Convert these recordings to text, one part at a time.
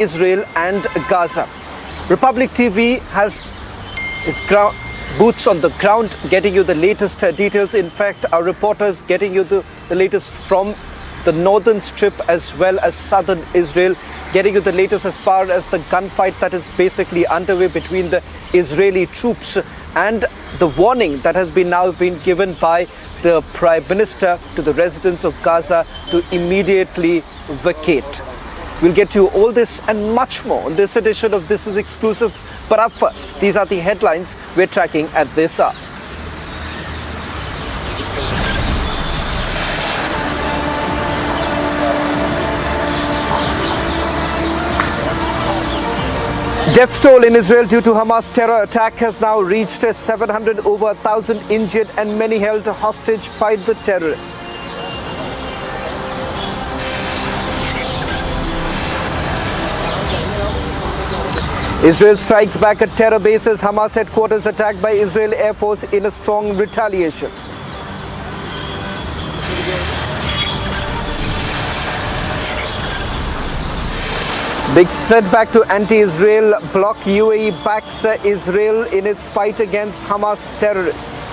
Israel and Gaza. Republic TV has its boots on the ground, getting you the latest details. In fact, our reporters getting you the latest from the northern strip as well as southern Israel, getting you the latest as far as the gunfight that is basically underway between the Israeli troops and the warning that has now been given by the Prime Minister to the residents of Gaza to immediately vacate. We'll get to all this and much more on this edition of This Is Exclusive. But up first, these are the headlines we're tracking at this hour. Death toll in Israel due to Hamas terror attack has now reached 700, over 1,000 injured and many held hostage by the terrorists. Israel strikes back at terror bases. Hamas headquarters attacked by Israel Air Force in a strong retaliation. Big setback to anti-Israel bloc. UAE backs Israel in its fight against Hamas terrorists.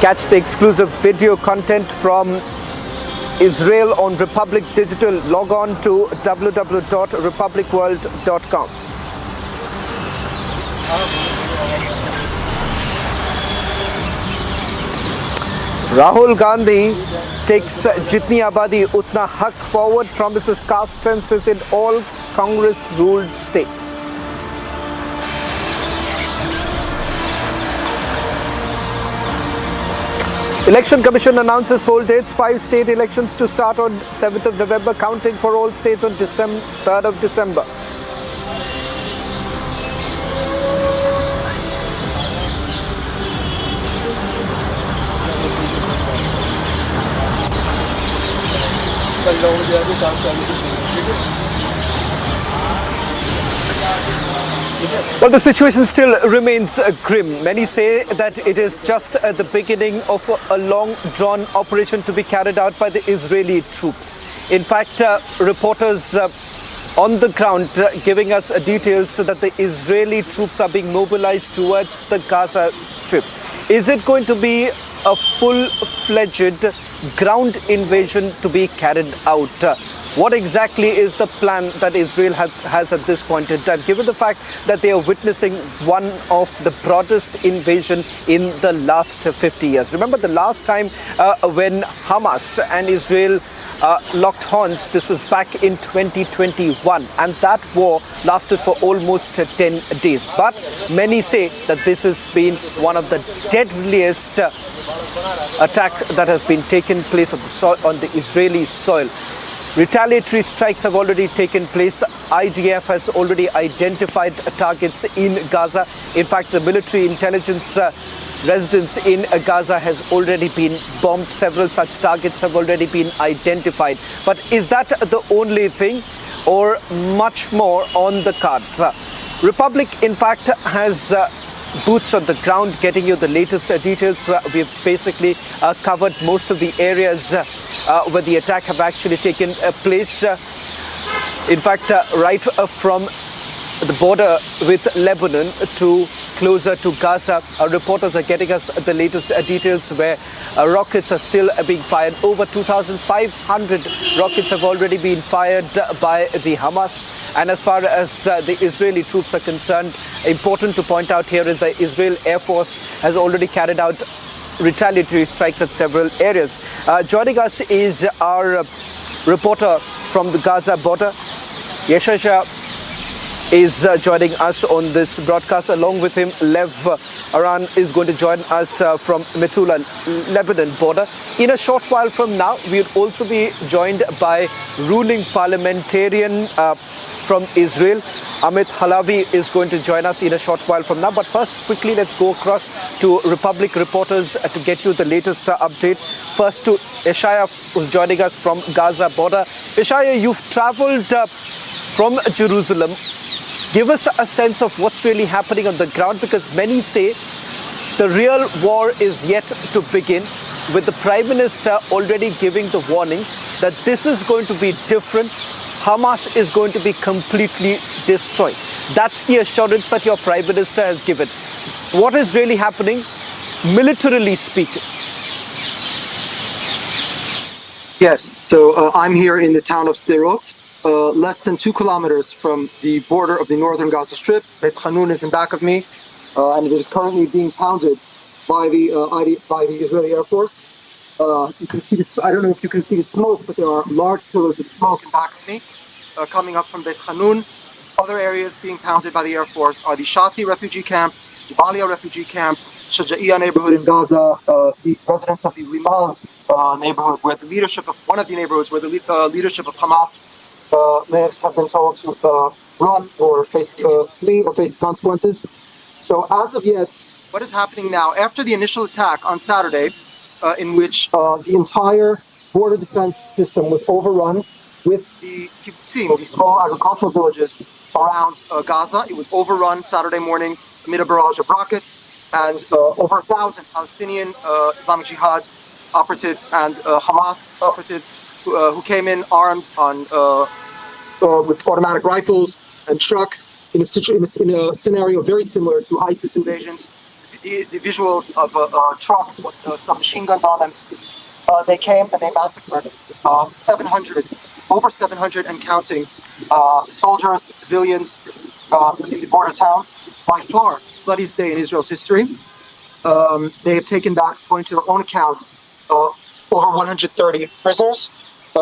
Catch the exclusive video content from Israel on Republic Digital. Log on to www.republicworld.com. Rahul Gandhi takes Jitni Abadi Utna Haq forward, promises caste census in all Congress-ruled states. Election Commission announces poll dates. 5 state elections to start on 7th of November, counting for all states on 3rd of December. Well, the situation still remains grim. Many say that it is just at the beginning of a long drawn operation to be carried out by the Israeli troops. In fact, reporters on the ground giving us details that the Israeli troops are being mobilized towards the Gaza Strip. Is it going to be a full-fledged ground invasion to be carried out? What exactly is the plan that Israel has at this point in time, given the fact that they are witnessing one of the broadest invasion in the last 50 years? Remember the last time when Hamas and Israel locked horns, this was back in 2021, and that war lasted for almost 10 days. But many say that this has been one of the deadliest attack that has been taken place on the Israeli soil. Retaliatory strikes have already taken place. IDF has already identified targets in Gaza. In fact, the military intelligence residence in Gaza has already been bombed. Several such targets have already been identified. But is that the only thing, or much more on the cards? Republic, in fact, has boots on the ground, getting you the latest details. We've basically covered most of the areas where the attack have actually taken place. In fact, right from the border with Lebanon to closer to Gaza, our reporters are getting us the latest details where rockets are still being fired. Over 2,500 rockets have already been fired by the Hamas. And as far as the Israeli troops are concerned, important to point out here is the Israel Air Force has already carried out retaliatory strikes at several areas. Joining us is our reporter from the Gaza border. Yeshaya is joining us on this broadcast. Along with him, Lev Aran is going to join us from Metula, Lebanon border. In a short while from now, we'll also be joined by ruling parliamentarian from Israel. Amit Halavi is going to join us in a short while from now. But first, quickly, let's go across to Republic reporters to get you the latest update. First to Yeshaya, who's joining us from Gaza border. Yeshaya, you've traveled from Jerusalem. Give us a sense of what's really happening on the ground, because many say the real war is yet to begin. with the Prime Minister already giving the warning that this is going to be different. Hamas is going to be completely destroyed. That's the assurance that your Prime Minister has given. What is really happening, militarily speaking? Yes, so I'm here in the town of Sderot, less than 2 kilometers from the border of the northern Gaza Strip. Beit Hanun is in back of me, and it is currently being pounded by the Israeli Air Force. You can see this. I don't know if you can see the smoke, but there are large pillars of smoke in back of me coming up from Beit Hanun. Other areas being pounded by the Air Force are the Shati refugee camp, Jabalia refugee camp, Shaja'iyah neighborhood in Gaza, the residents of the Limal neighborhood, where the leadership of one of the neighborhoods where the leadership of Hamas lives, have been told to run or flee or face the consequences. So as of yet, what is happening now, after the initial attack on Saturday, in which the entire border defense system was overrun with the kibbutzim, the small agricultural villages around Gaza. It was overrun Saturday morning amid a barrage of rockets, and over 1,000 Palestinian Islamic Jihad operatives and Hamas operatives who came in armed with automatic rifles and trucks in a scenario very similar to ISIS invasions. The visuals of trucks with some machine guns on them. They came and they massacred over 700 and counting soldiers, civilians in the border towns. It's by far the bloodiest day in Israel's history. They have taken back, according to their own accounts, over 130 prisoners,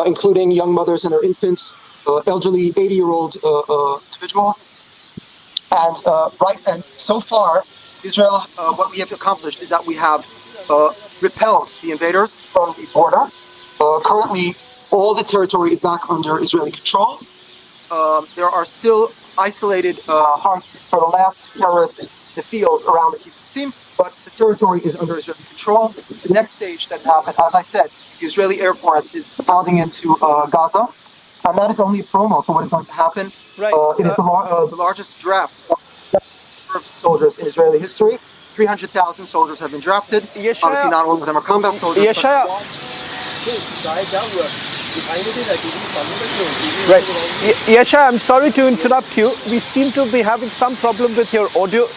including young mothers and their infants, elderly 80-year-old individuals. And so far, Israel, what we have accomplished is that we have repelled the invaders from the border. Currently, all the territory is back under Israeli control. There are still isolated hunts for the last terrorists in the fields around the kibbutzim, but the territory is under Israeli control. The next stage that happened, as I said, the Israeli Air Force is pounding into Gaza, and that is only a promo for what is going to happen. Right. It is the largest draft of soldiers in Israeli history. 300,000 soldiers have been drafted. Yeshaya, obviously, not all of them are combat soldiers. Yeshaya. Right. Yeshaya, I'm sorry to interrupt you. We seem to be having some problem with your audio.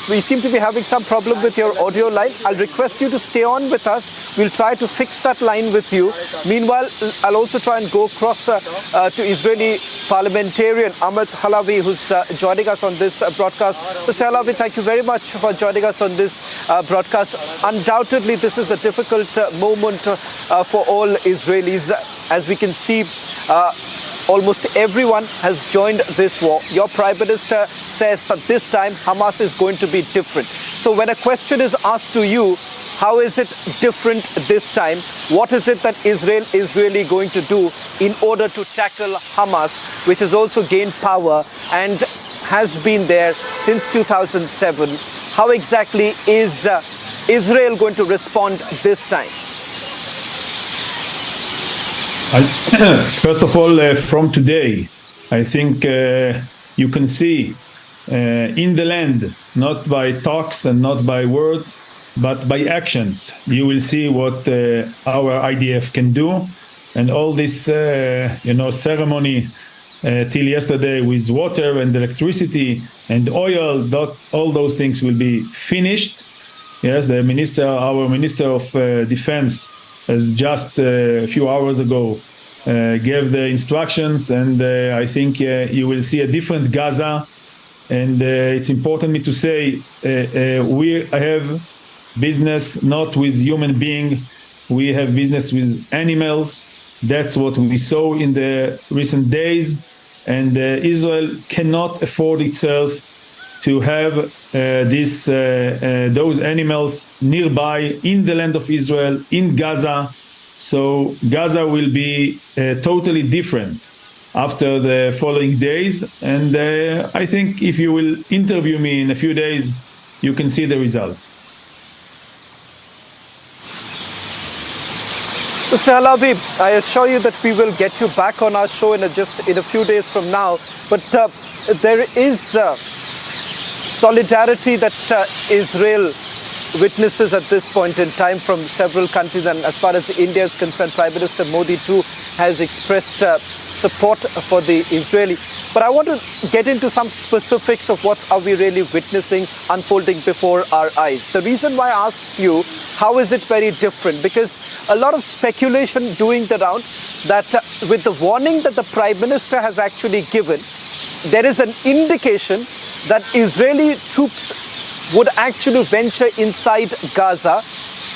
Line. I'll request you to stay on with us. We'll try to fix that line with you. Meanwhile, I'll also try and go across to Israeli parliamentarian Ahmed Halavi, who's joining us on this broadcast. Mr. Halavi, thank you very much for joining us on this broadcast. Undoubtedly, this is a difficult moment for all Israelis. As we can see, almost everyone has joined this war. Your Prime Minister says that this time Hamas is going to be different. So when a question is asked to you, how is it different this time? What is it that Israel is really going to do in order to tackle Hamas, which has also gained power and has been there since 2007? How exactly is Israel going to respond this time? First of all, from today, I think you can see in the land, not by talks and not by words, but by actions, you will see what our IDF can do. And all this, ceremony till yesterday with water and electricity and oil, all those things will be finished. Yes, our Minister of Defense has just a few hours ago gave the instructions, and I think you will see a different Gaza. And it's important me to say we have business not with human being, we have business with animals. That's what we saw in the recent days, and Israel cannot afford itself to have those animals nearby in the land of Israel, in Gaza. So Gaza will be totally different after the following days. And I think if you will interview me in a few days, you can see the results. Mr. Halavi, I assure you that we will get you back on our show in a few days from now. But there is solidarity that Israel witnesses at this point in time from several countries, and as far as India is concerned, Prime Minister Modi too has expressed support for the Israeli. But I want to get into some specifics of what are we really witnessing unfolding before our eyes. The reason why I asked you, how is it very different? Because a lot of speculation doing the round that with the warning that the Prime Minister has actually given, there is an indication that Israeli troops would actually venture inside Gaza,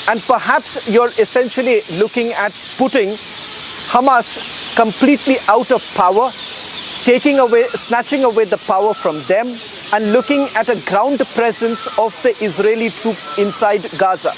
and perhaps you're essentially looking at putting Hamas completely out of power, snatching away the power from them, and looking at a ground presence of the Israeli troops inside Gaza.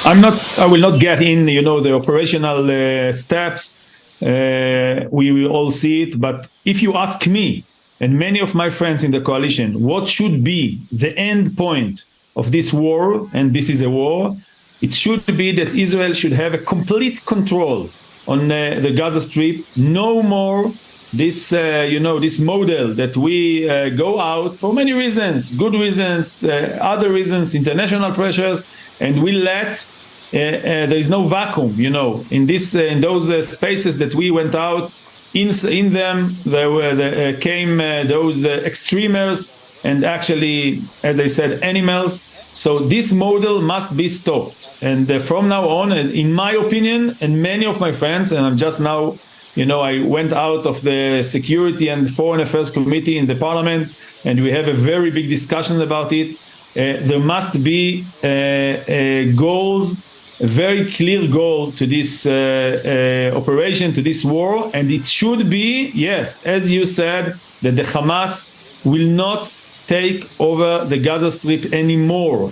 I will not get in, the operational steps. We will all see it. But if you ask me and many of my friends in the coalition, what should be the end point of this war, and this is a war, it should be that Israel should have a complete control on the Gaza Strip. No more this, this model that we go out for many reasons, good reasons, other reasons, international pressures, and we let there is no vacuum, in those spaces that we went out. In them, there came those extremists and actually, as I said, animals. So this model must be stopped. And from now on, in my opinion, and many of my friends, and I'm just now, I went out of the Security and Foreign Affairs Committee in the Parliament, and we have a very big discussion about it. There must be goals, a very clear goal to this operation, to this war, and it should be, yes, as you said, that the Hamas will not take over the Gaza Strip anymore,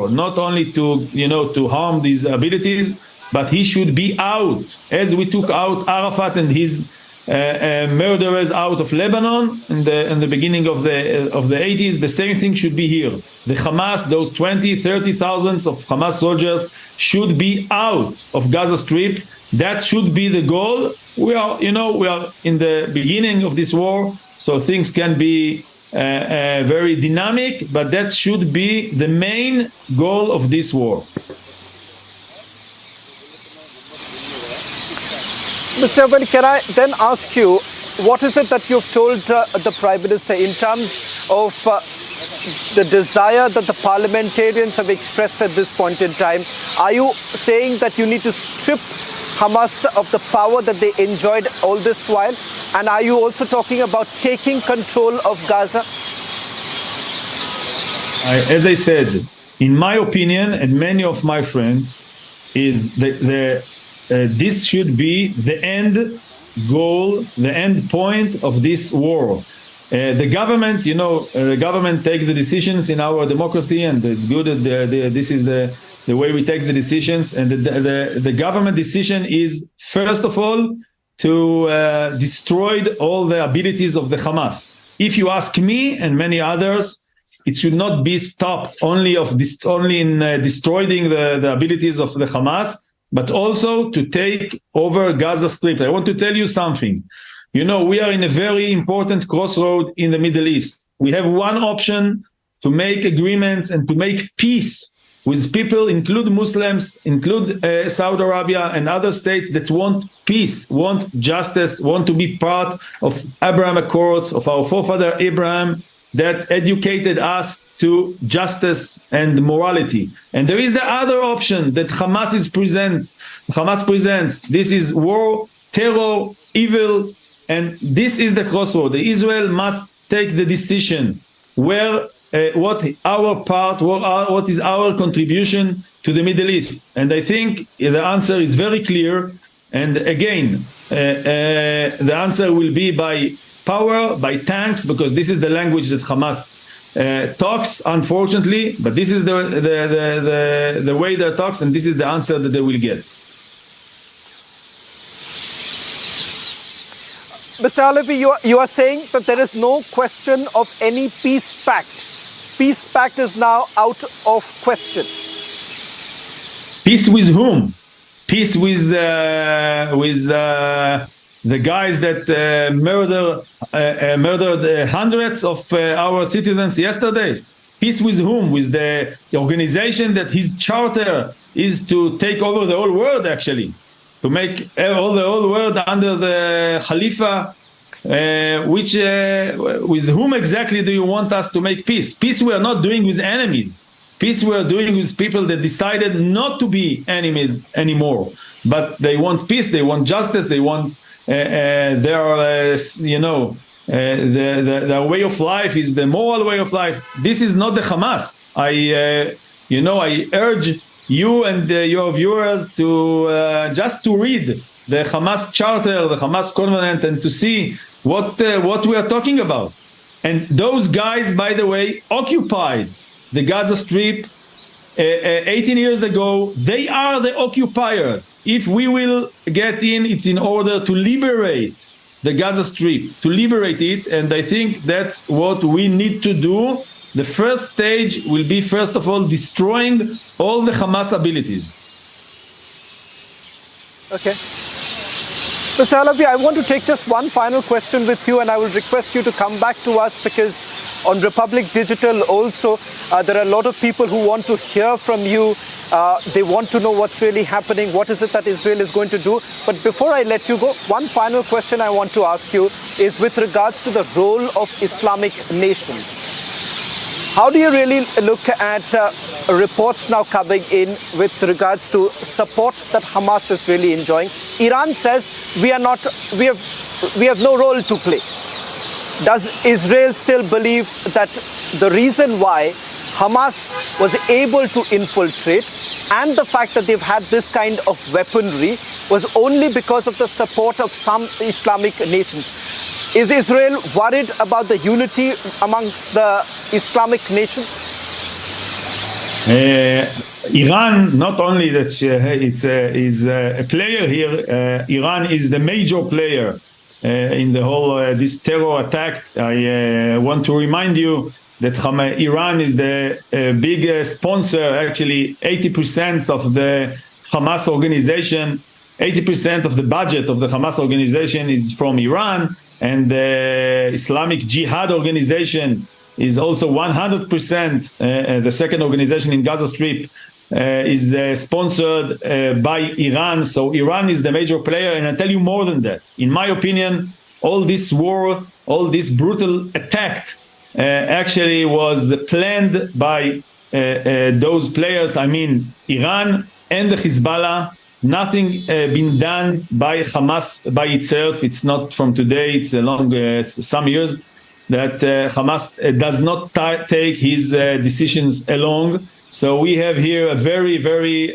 not only to harm these abilities, but he should be out, as we took out Arafat and his murderers out of Lebanon in the beginning of the 80s. The same thing should be here. The Hamas, those 30,000 of Hamas soldiers should be out of Gaza Strip. That should be the goal. We are in the beginning of this war, so things can be very dynamic, but that should be the main goal of this war. Mr. Envoy, can I then ask you, what is it that you've told the Prime Minister in terms of the desire that the parliamentarians have expressed at this point in time? Are you saying that you need to strip Hamas of the power that they enjoyed all this while? And are you also talking about taking control of Gaza? As I said, in my opinion, and many of my friends, is this should be the end goal, the end point of this war. The government, the government take the decisions in our democracy, and it's good that this is the way we take the decisions. And the government decision is, first of all, to destroy all the abilities of the Hamas. If you ask me and many others, it should not be stopped only in destroying the abilities of the Hamas, but also to take over Gaza Strip. I want to tell you something. We are in a very important crossroad in the Middle East. We have one option to make agreements and to make peace with people, include Muslims, include Saudi Arabia and other states that want peace, want justice, want to be part of Abraham Accords, of our forefather Abraham, that educated us to justice and morality. And there is the other option that Hamas presents. This is war, terror, evil, and this is the crossroad. Israel must take the decision what is our contribution to the Middle East. And I think the answer is very clear. And again, the answer will be by power, by tanks, because this is the language that Hamas talks, unfortunately, but this is the way they talks, and this is the answer that they will get. Mr. Halevi, you are saying that there is no question of any peace pact. Peace pact is now out of question. Peace with whom? Peace with the guys that murdered hundreds of our citizens yesterday. Peace with whom? With the organization that his charter is to take over the whole world, actually, to make all the whole world under the Khalifa. With whom exactly do you want us to make peace? Peace we are not doing with enemies. Peace we are doing with people that decided not to be enemies anymore, but they want peace, they want justice, they want their way of life is the moral way of life. This is not the Hamas. I urge you and your viewers to just to read the Hamas charter, the Hamas covenant, and to see what we are talking about. And those guys, by the way, occupied the Gaza Strip 18 years ago. They are the occupiers. If we will get in, it's in order to liberate the Gaza Strip, to liberate it. And I think that's what we need to do. The first stage will be, first of all, destroying all the Hamas abilities. Okay. Mr. Halabi, I want to take just one final question with you, and I will request you to come back to us, because on Republic Digital also, there are a lot of people who want to hear from you. They want to know what's really happening, what is it that Israel is going to do. But before I let you go, one final question I want to ask you is with regards to the role of Islamic nations. How do you really look at reports now coming in with regards to support that Hamas is really enjoying? Iran says we have no role to play. Does Israel still believe that the reason why Hamas was able to infiltrate and the fact that they've had this kind of weaponry was only because of the support of some Islamic nations? Is Israel worried about the unity amongst the Islamic nations? Iran, not only that is a player here, Iran is the major player in the whole this terror attack. I want to remind you that Iran is the big sponsor. Actually, 80% of the Hamas organization, 80% of the budget of the Hamas organization is from Iran. And the Islamic Jihad organization is also 100%, the second organization in Gaza Strip is sponsored by Iran. So Iran is the major player. And I tell you more than that. In my opinion, all this war, all this brutal attack actually was planned by those players. I mean, Iran and the Hezbollah. Nothing been done by Hamas by itself. It's not from today. It's a long, some years that Hamas does not take his decisions alone. So we have here a very, very,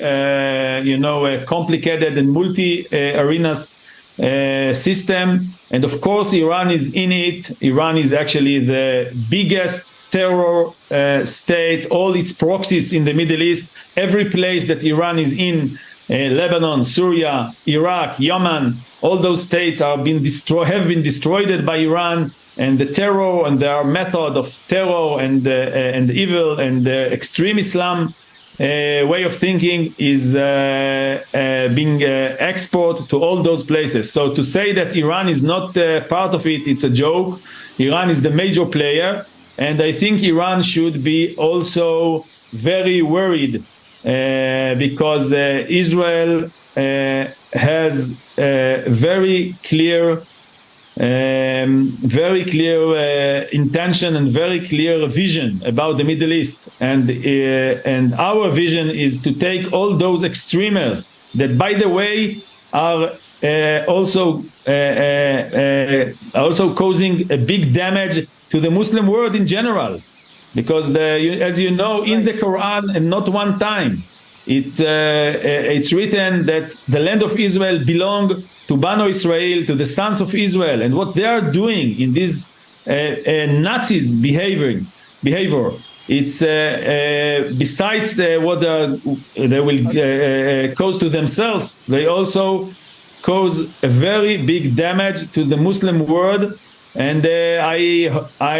complicated and multi-arenas system. And of course, Iran is in it. Iran is actually the biggest terror state. All its proxies in the Middle East, every place that Iran is in, Lebanon, Syria, Iraq, Yemen, all those states have been destroyed by Iran, and the terror and their method of terror and evil and the extreme Islam way of thinking is being exported to all those places. So to say that Iran is not part of it, it's a joke. Iran is the major player, and I think Iran should be also very worried because Israel has very clear intention and very clear vision about the Middle East, and our vision is to take all those extremists that, by the way, are also causing a big damage to the Muslim world in general. Because, as you know, in the Quran, and not one time, it's written that the land of Israel belongs to Banu Israel, to the sons of Israel. And what they are doing in this Nazis behavior, it's besides what they will cause to themselves, they also cause a very big damage to the Muslim world. And I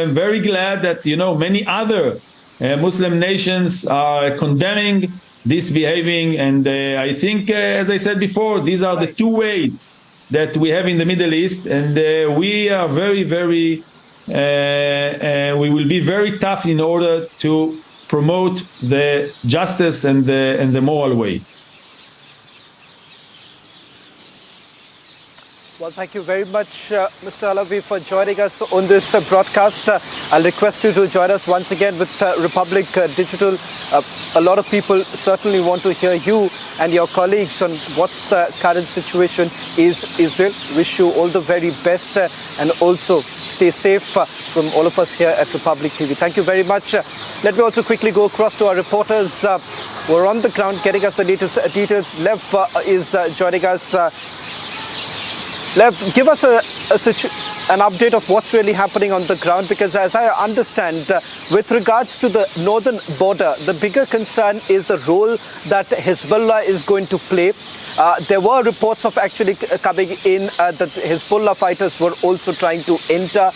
am very glad that, many other Muslim nations are condemning this behaving. And I think, as I said before, these are the two ways that we have in the Middle East. And we are very, very we will be very tough in order to promote the justice and the moral way. Well, thank you very much, Mr. Alavi, for joining us on this broadcast. I'll request you to join us once again with Republic Digital. A lot of people certainly want to hear you and your colleagues on what's the current situation is Israel. Wish you all the very best and also stay safe from all of us here at Republic TV. Thank you very much. Let me also quickly go across to our reporters who are on the ground getting us the latest details. Lev is joining us. Lev, give us an update of what's really happening on the ground, because as I understand, with regards to the northern border, the bigger concern is the role that Hezbollah is going to play. There were reports of actually coming in that Hezbollah fighters were also trying to enter.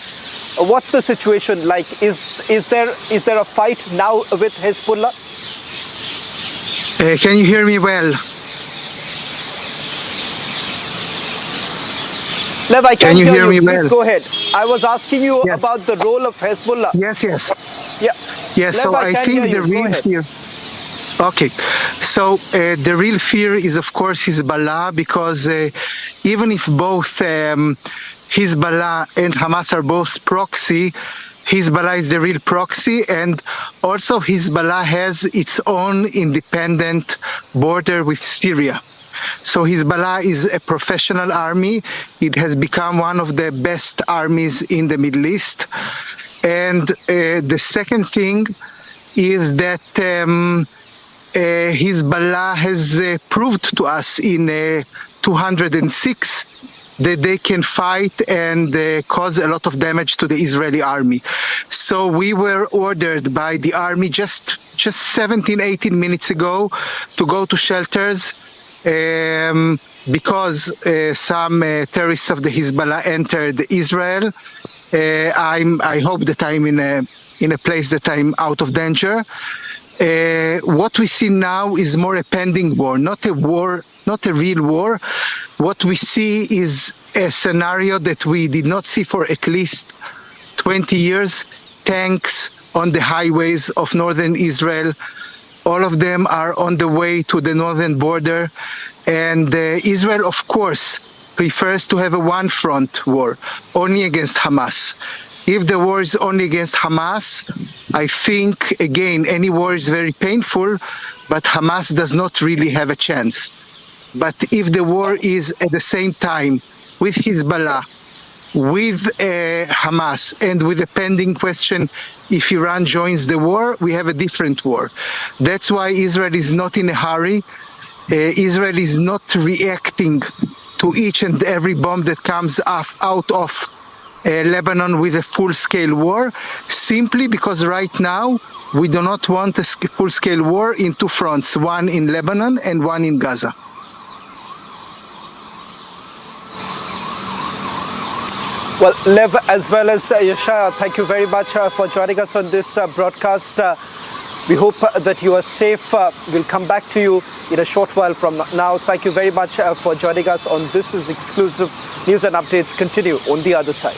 What's the situation like? Is there a fight now with Hezbollah? Can you hear me well? Lev, I can hear you. Please well? go ahead. I was asking you Yes. about the role of Hezbollah. Yes. Yeah. Yes, Lev, so I can think hear the you. Go real ahead. fear. Okay, so the real fear is, of course, Hezbollah, because even if both Hezbollah and Hamas are both proxy, Hezbollah is the real proxy, and also Hezbollah has its own independent border with Syria. So Hezbollah is a professional army. It has become one of the best armies in the Middle East. And the second thing is that Hezbollah has proved to us in 206 that they can fight and cause a lot of damage to the Israeli army. So we were ordered by the army just 17, 18 minutes ago to go to shelters because some terrorists of the Hezbollah entered Israel. I hope that I'm in a place that I'm out of danger. What we see now is more a pending war, not a real war. What we see is a scenario that we did not see for at least 20 years. Tanks on the highways of northern Israel. All of them are on the way to the northern border. And Israel, of course, prefers to have a one-front war, only against Hamas. If the war is only against Hamas, I think, again, any war is very painful, but Hamas does not really have a chance. But if the war is at the same time with Hezbollah, with Hamas, and with the pending question, if Iran joins the war, we have a different war. That's why Israel is not in a hurry. Israel is not reacting to each and every bomb that comes out of Lebanon with a full-scale war, simply because right now we do not want a full-scale war in two fronts, one in Lebanon and one in Gaza. Well, Lev as well as Yeshaya, thank you very much for joining us on this broadcast. We hope that you are safe. We'll come back to you in a short while from now. Thank you very much for joining us on This Is Exclusive. News and updates continue on the other side.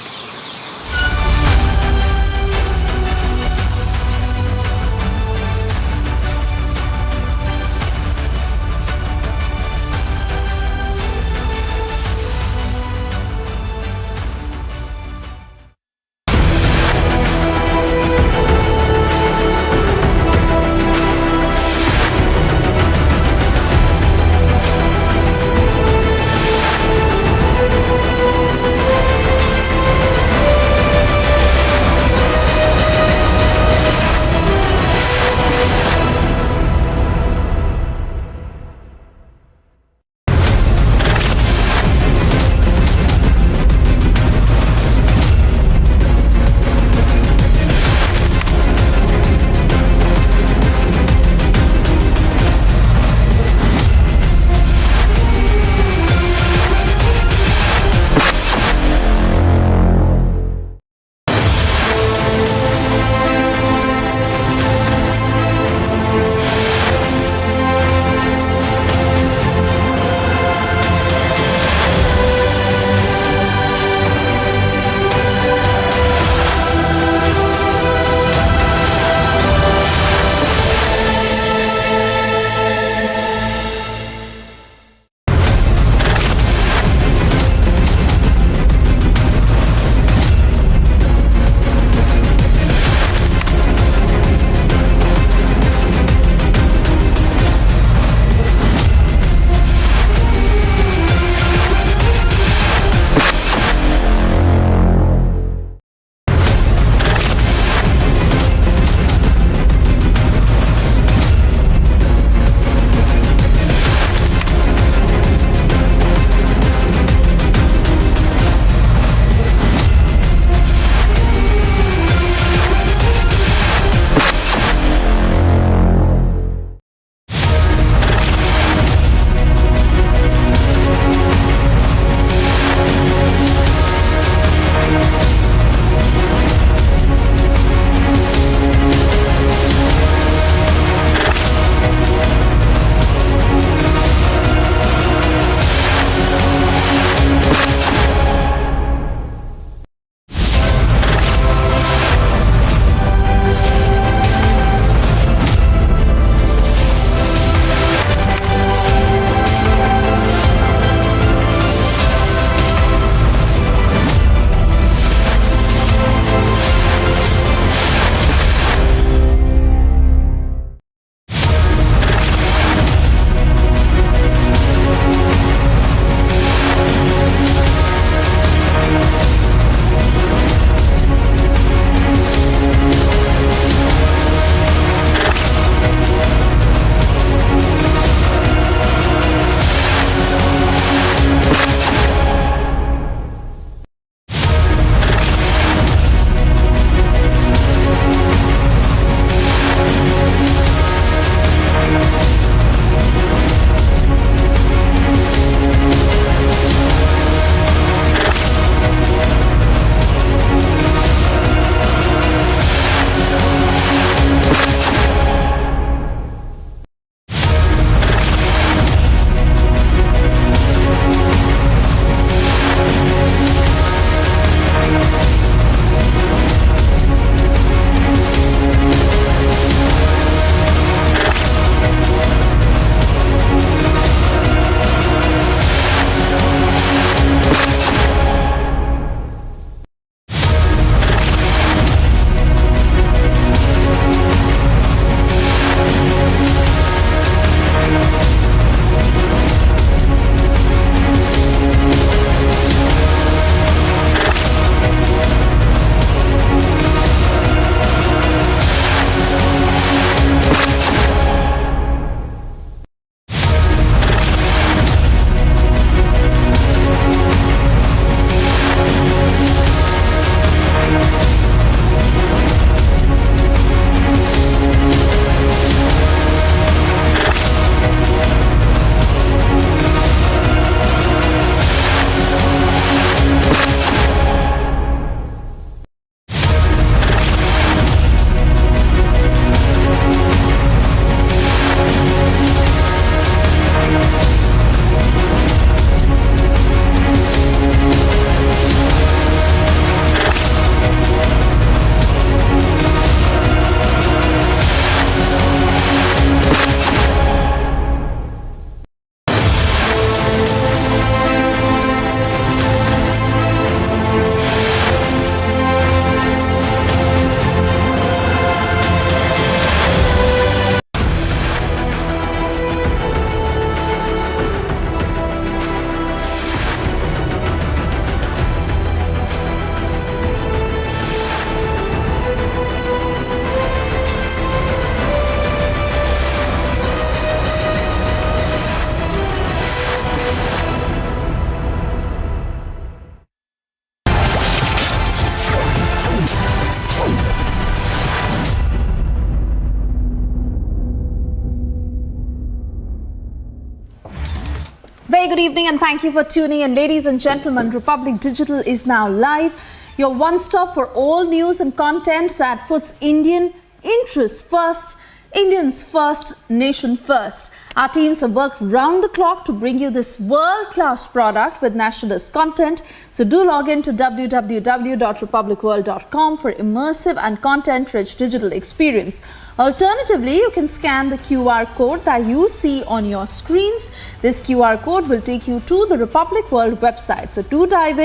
Very good evening and thank you for tuning in. Ladies and gentlemen, Republic Digital is now live. Your one-stop for all news and content that puts Indian interests first, Indians first, nation first. Our teams have worked round the clock to bring you this world-class product with nationalist content. So do log in to www.republicworld.com for immersive and content-rich digital experience. Alternatively, you can scan the QR code that you see on your screens. This QR code will take you to the Republic World website. So do dive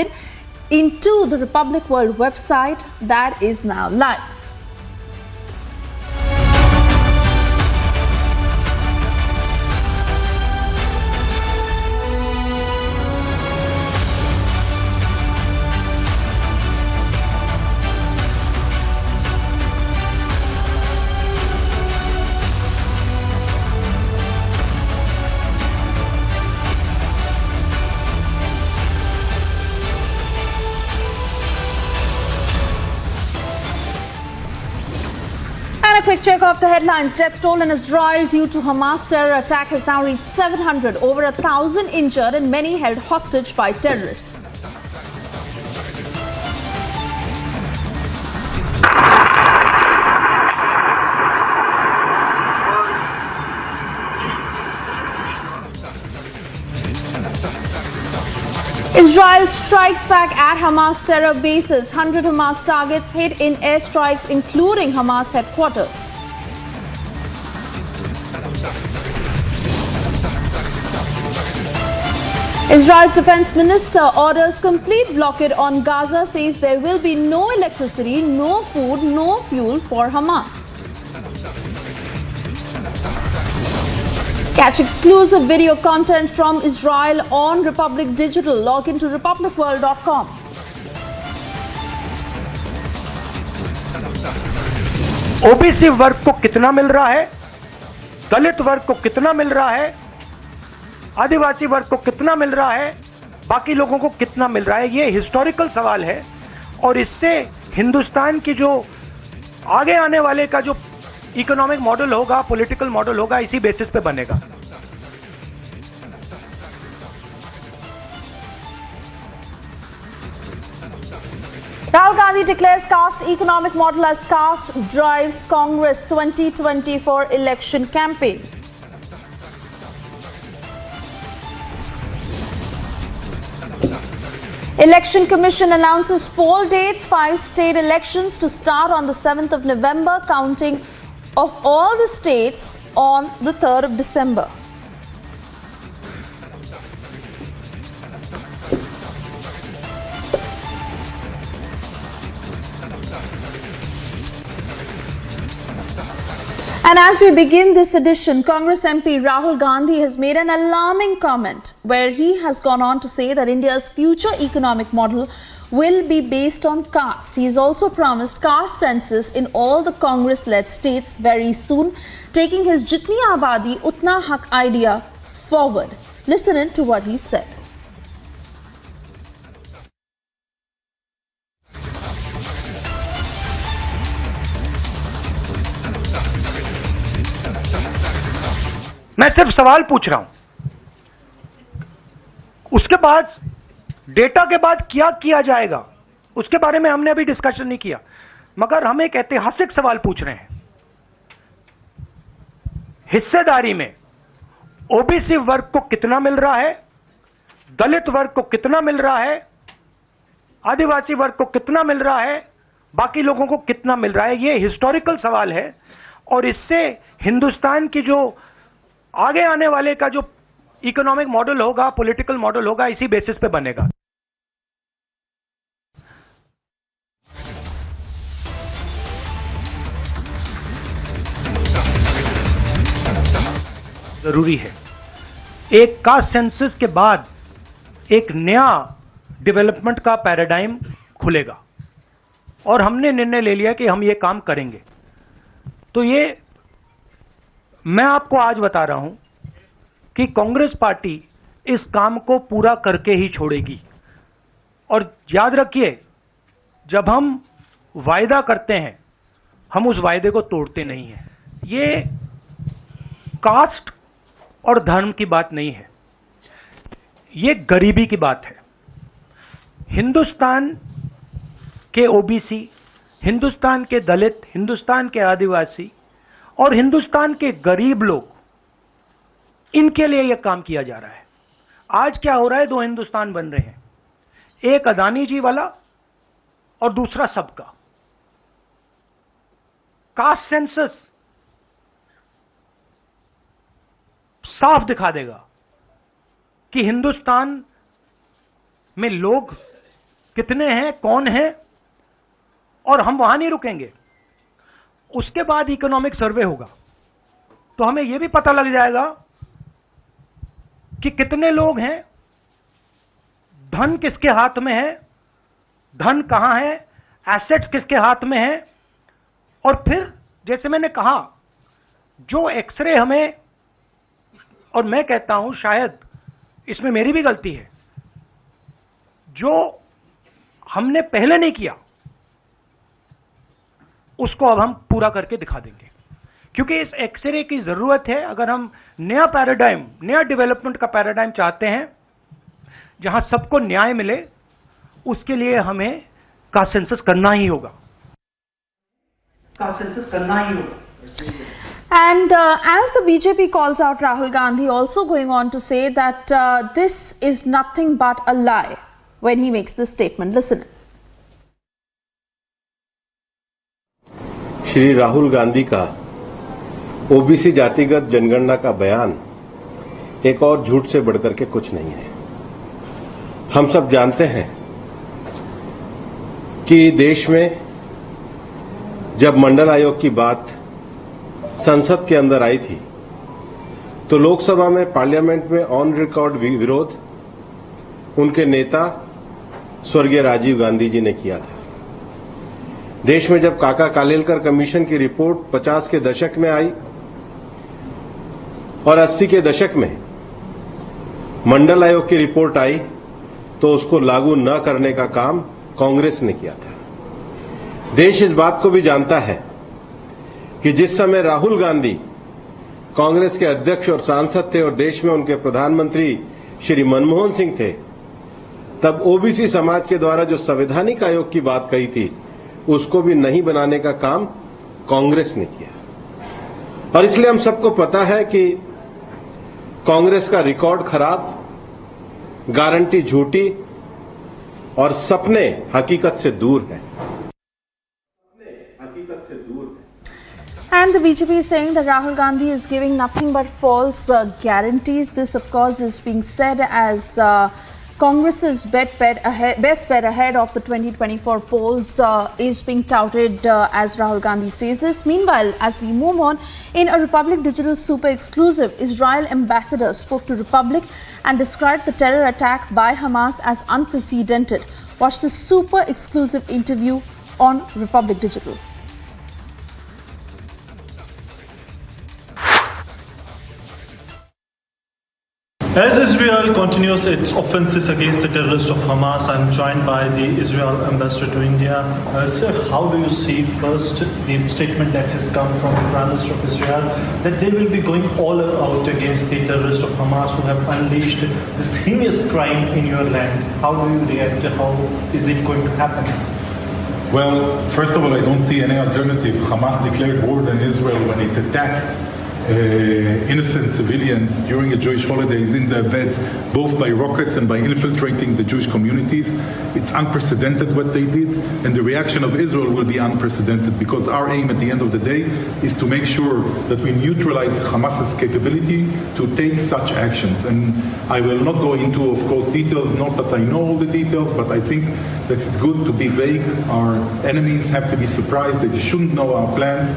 into the Republic World website that is now live. A quick check of the headlines. Death toll in Israel due to Hamas terror attack has now reached 700, over 1,000 injured and many held hostage by terrorists. Israel strikes back at Hamas terror bases. 100 Hamas targets hit in airstrikes, including Hamas headquarters. Israel's defense minister orders complete blockade on Gaza, says there will be no electricity, no food, no fuel for Hamas. Catch exclusive video content from Israel on Republic Digital. Log into republicworld.com. OBC वर्ग को कितना मिल रहा है, दलित वर्ग को कितना मिल रहा है, आदिवासी वर्ग को कितना मिल रहा है, बाकी लोगों को कितना मिल रहा है, ये हिस्टोरिकल सवाल है और इससे हिंदुस्तान की जो आगे आने वाले का जो इकोनॉमिक मॉडल होगा, पॉलिटिकल मॉडल होगा, इसी बेसिस पे बनेगा। Rahul Gandhi declares caste economic model as caste drives Congress 2024 election campaign. Election Commission announces poll dates, 5 state elections to start on the 7th of November, counting of all the states on the 3rd of December. And as we begin this edition, Congress MP Rahul Gandhi has made an alarming comment where he has gone on to say that India's future economic model will be based on caste. He has also promised caste census in all the Congress-led states very soon, taking his Jitni Abadi Utna Haq idea forward. Listen in to what he said. मैं सिर्फ सवाल पूछ रहा हूं, उसके बाद data के बाद क्या किया जाएगा उसके बारे में हमने अभी डिस्कशन नहीं किया, मगर हम एक ऐतिहासिक सवाल पूछ रहे हैं। हिस्सेदारी में ओबीसी वर्ग को कितना मिल रहा है, दलित वर्ग को कितना मिल रहा है, आदिवासी वर्ग को कितना मिल रहा है, बाकी लोगों को कितना मिल रहा है, ये हिस्टोरिकल सवाल है और इससे हिंदुस्तान की जो आगे आने वाले का जो इकोनॉमिक मॉडल होगा, पॉलिटिकल मॉडल होगा, इसी बेसिस पे बनेगा। जरूरी है, एक कास्ट सेंसस के बाद एक नया डेवलपमेंट का पैराडाइम खुलेगा और हमने निर्णय ले लिया कि हम ये काम करेंगे। तो ये मैं आपको आज बता रहा हूं कि कांग्रेस पार्टी इस काम को पूरा करके ही छोड़ेगी। और याद रखिए, जब हम वायदा करते हैं हम उस वायदे को तोड़ते नहीं हैं। ये कास्ट और धर्म की बात नहीं है, ये गरीबी की बात है। हिंदुस्तान के ओबीसी, हिंदुस्तान के दलित, हिंदुस्तान के आदिवासी और हिंदुस्तान के गरीब लोग, इनके लिए यह काम किया जा रहा है। आज क्या हो रहा है, दो हिंदुस्तान बन रहे हैं, एक अदानी जी वाला और दूसरा सबका। कास्ट सेंसस साफ दिखा देगा कि हिंदुस्तान में लोग कितने हैं, कौन है, और हम वहां नहीं रुकेंगे। उसके बाद इकोनॉमिक सर्वे होगा तो हमें यह भी पता लग जाएगा कि कितने लोग हैं, धन किसके हाथ में है, धन कहां है, एसेट किसके हाथ में है। और फिर जैसे मैंने कहा, जो एक्सरे हमें, और मैं कहता हूं शायद इसमें मेरी भी गलती है, जो हमने पहले नहीं किया उसको अब हम पूरा करके दिखा देंगे, क्योंकि इस एक्सरे की जरूरत है। अगर हम नया पैराडाइम, नया डेवलपमेंट का पैराडाइम चाहते हैं जहां सबको न्याय मिले, उसके लिए हमें कास्ट सेंसस करना ही होगा। कास्ट सेंसस करना ही होगा। And as the BJP calls out Rahul Gandhi, also going on to say that this is nothing but a lie when he makes this statement. Listen. Shri Rahul Gandhi का ओबीसी जातिगत जनगणना का बयान एक और झूठ से बढ़कर के कुछ नहीं है। हम सब जानते हैं कि देश में जब मंडल आयोग की बात संसद के अंदर आई थी तो लोकसभा में, पार्लियामेंट में ऑन रिकॉर्ड विरोध उनके नेता स्वर्गीय राजीव गांधी जी ने किया था। देश में जब काका कालेलकर कमीशन की रिपोर्ट 50 के दशक में आई और 80 के दशक में मंडल आयोग की रिपोर्ट आई तो उसको लागू न करने का काम कांग्रेस ने किया था। देश इस बात को भी जानता है कि जिस समय राहुल गांधी कांग्रेस के अध्यक्ष और सांसद थे और देश में उनके प्रधानमंत्री श्री मनमोहन सिंह थे, तब ओबीसी समाज के द्वारा जो संवैधानिक आयोग की बात कही थी उसको भी नहीं बनाने का काम कांग्रेस ने किया। और इसलिए हम सबको पता है कि कांग्रेस का रिकॉर्ड खराब, गारंटी झूठी और सपने हकीकत से दूर हैं। And the BJP is saying that Rahul Gandhi is giving nothing but false guarantees. This, of course, is being said as Congress's best bet ahead of the 2024 polls is being touted as Rahul Gandhi says this. Meanwhile, as we move on, in a Republic Digital super exclusive, Israel ambassador spoke to Republic and described the terror attack by Hamas as unprecedented. Watch the super exclusive interview on Republic Digital. As Israel continues its offenses against the terrorists of Hamas, I'm joined by the Israel ambassador to India. Sir, how do you see first the statement that has come from the Prime Minister of Israel that they will be going all out against the terrorists of Hamas who have unleashed this heinous crime in your land? How do you react? How is it going to happen? Well, first of all, I don't see any alternative. Hamas declared war on Israel when it attacked innocent civilians during the Jewish holidays in their beds, both by rockets and by infiltrating the Jewish communities. It's unprecedented what they did, and the reaction of Israel will be unprecedented, because our aim at the end of the day is to make sure that we neutralize Hamas's capability to take such actions. And I will not go into, of course, details, not that I know all the details, but I think that it's good to be vague. Our enemies have to be surprised. They shouldn't know our plans.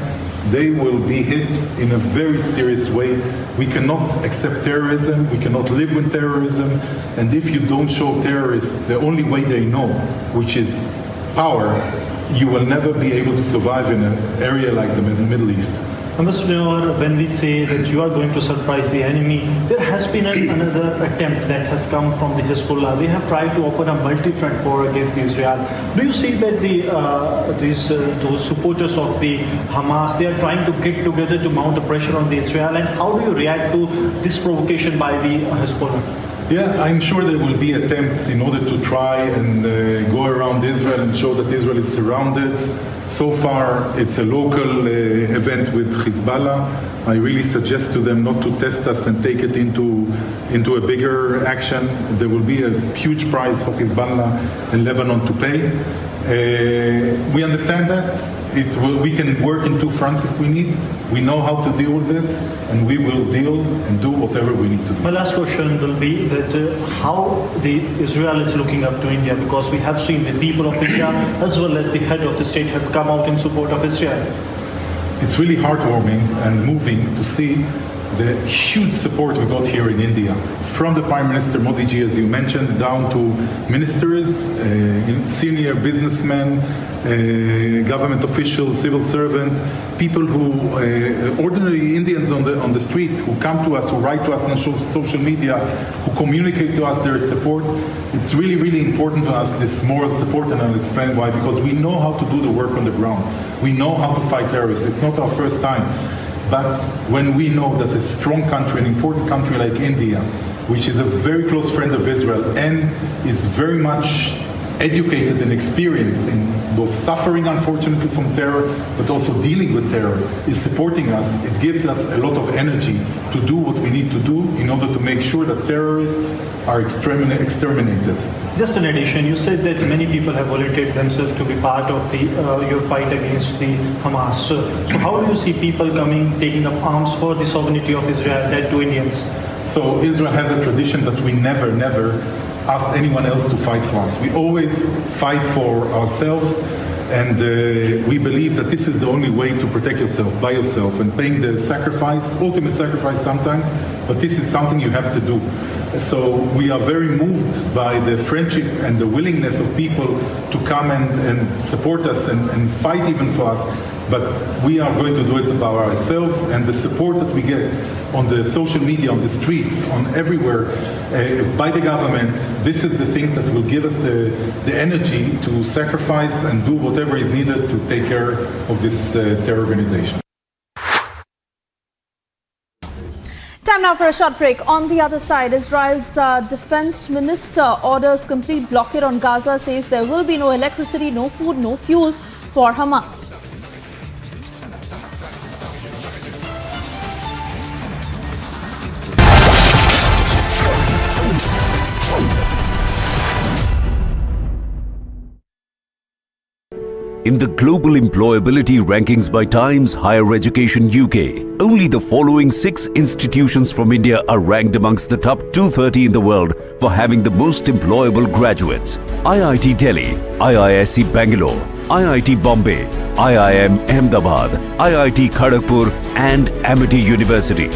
They will be hit in a very serious way. We cannot accept terrorism. We cannot live with terrorism. And if you don't show terrorists the only way they know, which is power, you will never be able to survive in an area like the Middle East. Ambassador, when we say that you are going to surprise the enemy, there has been another attempt that has come from the Hezbollah. They have tried to open a multi-front war against Israel. Do you see that those supporters of the Hamas, they are trying to get together to mount a pressure on the Israel? And how do you react to this provocation by the Hezbollah? Yeah, I'm sure there will be attempts in order to try and go around Israel and show that Israel is surrounded. So far, it's a local event with Hezbollah. I really suggest to them not to test us and take it into a bigger action. There will be a huge price for Hezbollah and Lebanon to pay. We understand that. We can work in two fronts if we need. We know how to deal with it, and we will deal and do whatever we need to do. My last question will be that how Israel is looking up to India, because we have seen the people of India as well as the head of the state has come out in support of Israel. It's really heartwarming and moving to see the huge support we got here in India, from the Prime Minister Modi ji, as you mentioned, down to ministers, senior businessmen, government officials, civil servants, people who, ordinary Indians on the street who come to us, who write to us on social media, who communicate to us their support. It's really, really important to us, this moral support, and I'll explain why. Because we know how to do the work on the ground. We know how to fight terrorists. It's not our first time. But when we know that a strong country, an important country like India, which is a very close friend of Israel and is very much educated and experienced in both suffering, unfortunately, from terror, but also dealing with terror, is supporting us, it gives us a lot of energy to do what we need to do in order to make sure that terrorists are exterminated. Just in addition, you said that many people have volunteered themselves to be part of your fight against the Hamas. So how do you see people coming, taking up arms for the sovereignty of Israel, that to Indians? So Israel has a tradition that we never ask anyone else to fight for us. We always fight for ourselves, and we believe that this is the only way to protect yourself by yourself, and paying the sacrifice, ultimate sacrifice sometimes, but this is something you have to do. So we are very moved by the friendship and the willingness of people to come and support us and fight even for us. But we are going to do it by ourselves, and the support that we get on the social media, on the streets, on everywhere, by the government, this is the thing that will give us the energy to sacrifice and do whatever is needed to take care of this terror organization. Time now for a short break. On the other side, Israel's defense minister orders complete blockade on Gaza, says there will be no electricity, no food, no fuel for Hamas. In the global employability rankings by Times Higher Education UK, only the following 6 institutions from India are ranked amongst the top 230 in the world for having the most employable graduates: IIT Delhi, IISc Bangalore, IIT Bombay, IIM Ahmedabad, IIT Kharagpur and Amity University.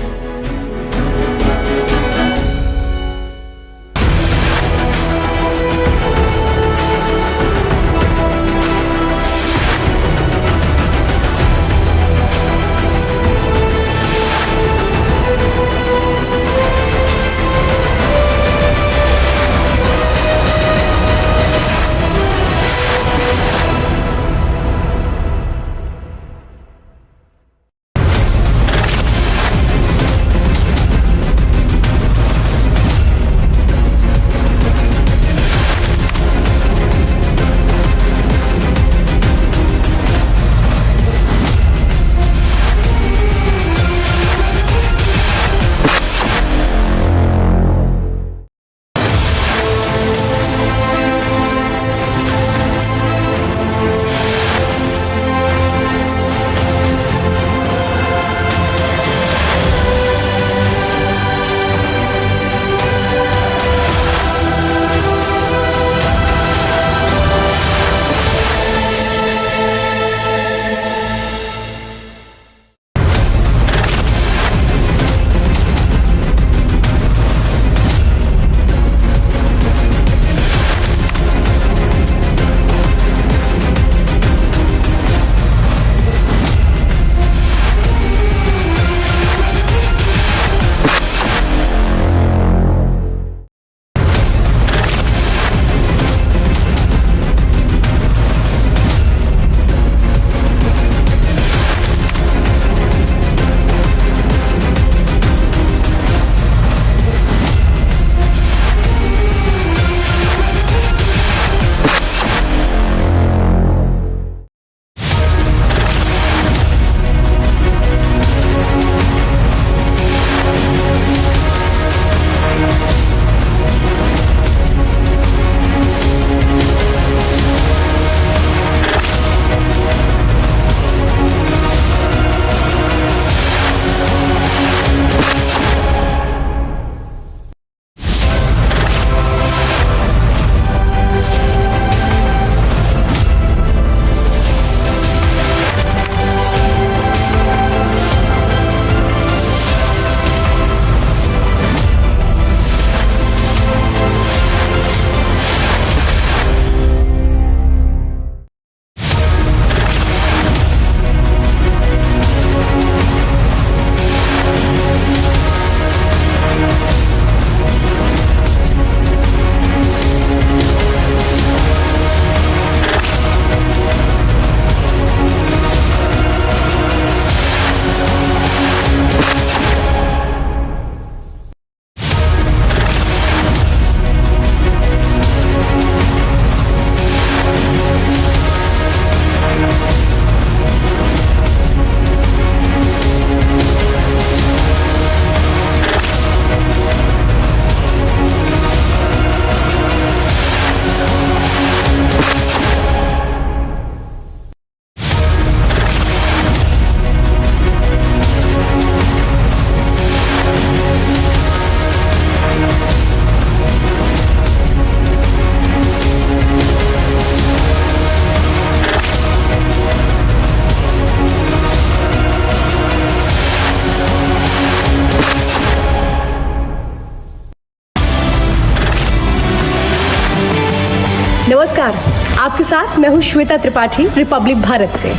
नमस्कार, आपके साथ मैं हूँ Shweta Tripathi, Republic Bharat से।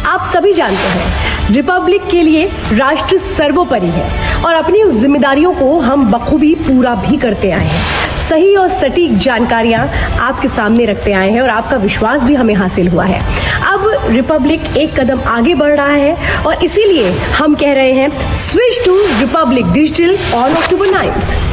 आप सभी जानते हैं, रिपब्लिक के लिए राष्ट्र सर्वोपरि है और अपनी उस जिम्मेदारियों को हम बखूबी पूरा भी करते आए हैं। सही और सटीक जानकारियां आपके सामने रखते आए हैं और आपका विश्वास भी हमें हासिल हुआ है। अब रिपब्लिक एक कदम आगे बढ़ रहा है और इसीलिए हम कह रहे हैं, switch to Republic Digital on October 9th।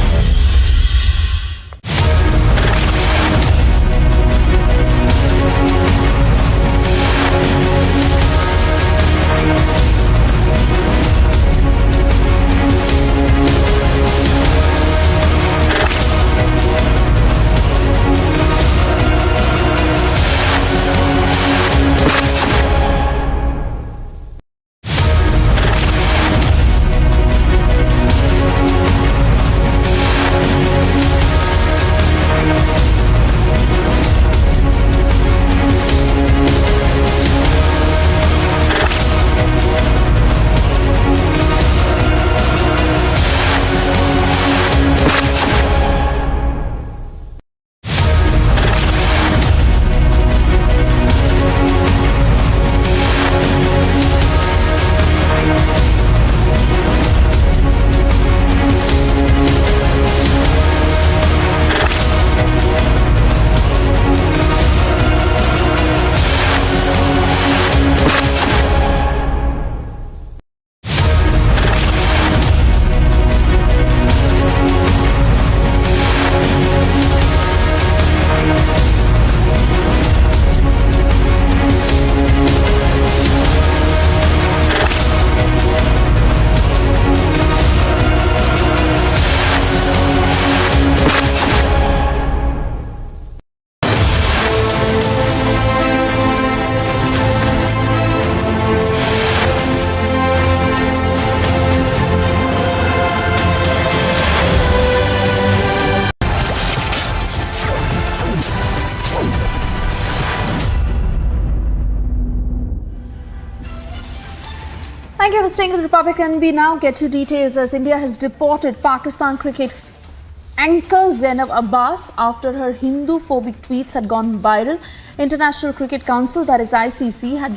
Thank you for staying with Republic, and we now get you details as India has deported Pakistan cricket anchor Zainab Abbas after her Hindu-phobic tweets had gone viral. International Cricket Council, that is ICC, had